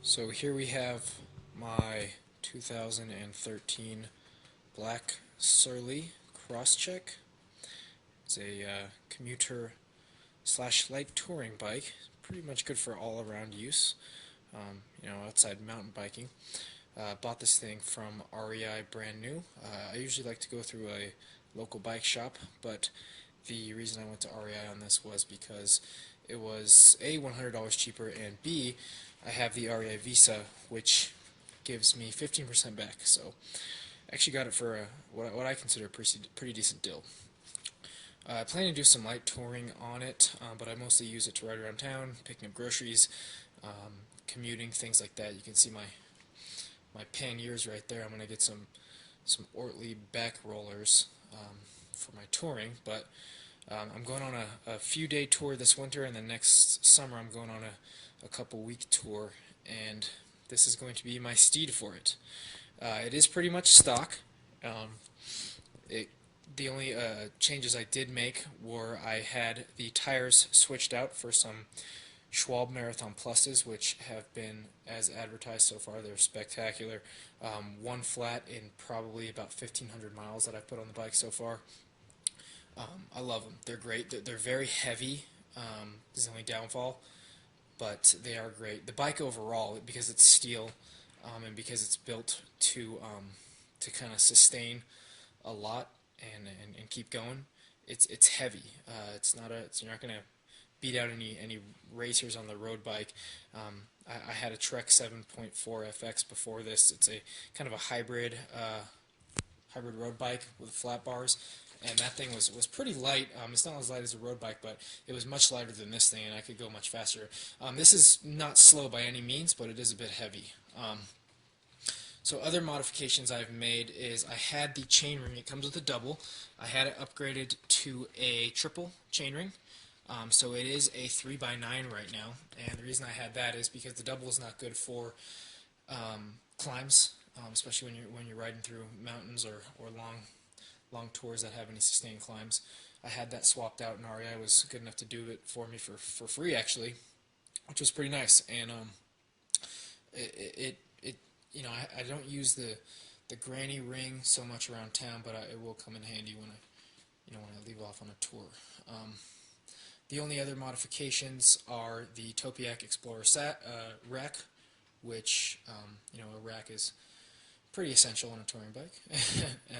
So here we have my 2013 Black Surly Crosstrek. It's a commuter slash light touring bike. Pretty much good for all around use, outside mountain biking. Bought this thing from REI brand new. I usually like to go through a local bike shop, but the reason I went to REI on this was because it was A, $100 cheaper, and B, I have the REI Visa, which gives me 15% back. So I actually got it for what I consider a pretty decent deal. I plan to do some light touring on it, but I mostly use it to ride around town, picking up groceries, commuting, things like that. You can see my panniers right there. I'm going to get some Ortlieb back rollers for my touring, but I'm going on a few-day tour this winter, and then next summer I'm going on a couple-week tour, and this is going to be my steed for it. It is pretty much stock. The only changes I did make were I had the tires switched out for some Schwalbe Marathon Pluses, which have been as advertised so far. They're spectacular. One flat in probably about 1,500 miles that I've put on the bike so far. I love them. They're great. They're very heavy. This is the only downfall, but they are great. The bike overall, because it's steel and because it's built to kind of sustain a lot and keep going, it's heavy. You're not gonna beat out any racers on the road bike. I had a Trek 7.4 FX before this. It's a kind of a hybrid road bike with flat bars, and that thing was pretty light. It's not as light as a road bike, but it was much lighter than this thing, and I could go much faster. This is not slow by any means, but it is a bit heavy. So other modifications I've made is I had the chainring. It comes with a double. I had it upgraded to a triple chainring. So it is a 3x9 right now, and the reason I had that is because the double is not good for climbs, especially when you're riding through mountains or long tours that have any sustained climbs. I had that swapped out, and REI was good enough to do it for me for free, actually, which was pretty nice. And I don't use the granny ring so much around town, but it will come in handy when I leave off on a tour. The only other modifications are the Topiak Explorer rack, which a rack is pretty essential on a touring bike.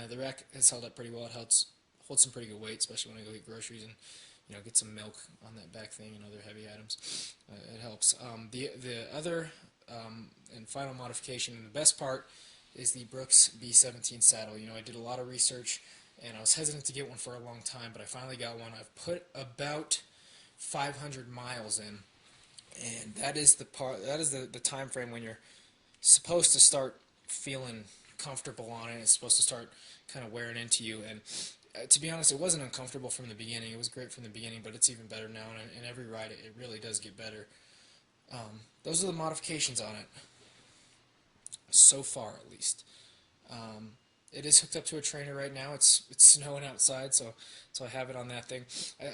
The rack has held up pretty well. It holds some pretty good weight, especially when I go get groceries and get some milk on that back thing and other heavy items. It helps. The other and final modification, and the best part, is the Brooks B17 saddle. I did a lot of research, and I was hesitant to get one for a long time, but I finally got one. I've put about 500 miles in, and that is the time frame when you're supposed to start feeling comfortable on it. It's supposed to start kind of wearing into you, and to be honest, it wasn't uncomfortable from the beginning. It was great from the beginning, but it's even better now, and in every ride it really does get better. Those are the modifications on it, so far at least. It is hooked up to a trainer right now. It's snowing outside, so I have it on that thing.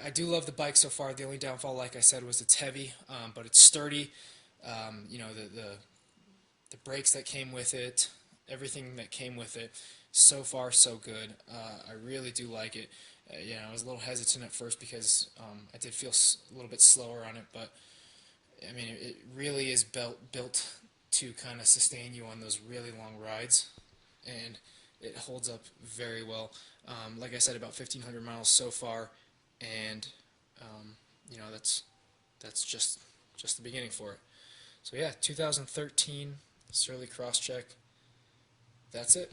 I do love the bike so far. The only downfall, like I said, was it's heavy, but it's sturdy. The brakes that came with it, everything that came with it, so far so good. I really do like it. I was a little hesitant at first because I did feel a little bit slower on it, but I mean, it really is built to kind of sustain you on those really long rides, and it holds up very well. Like I said, about 1,500 miles so far, and that's just the beginning for it. So yeah, 2013 Surly Crosstrek. That's it.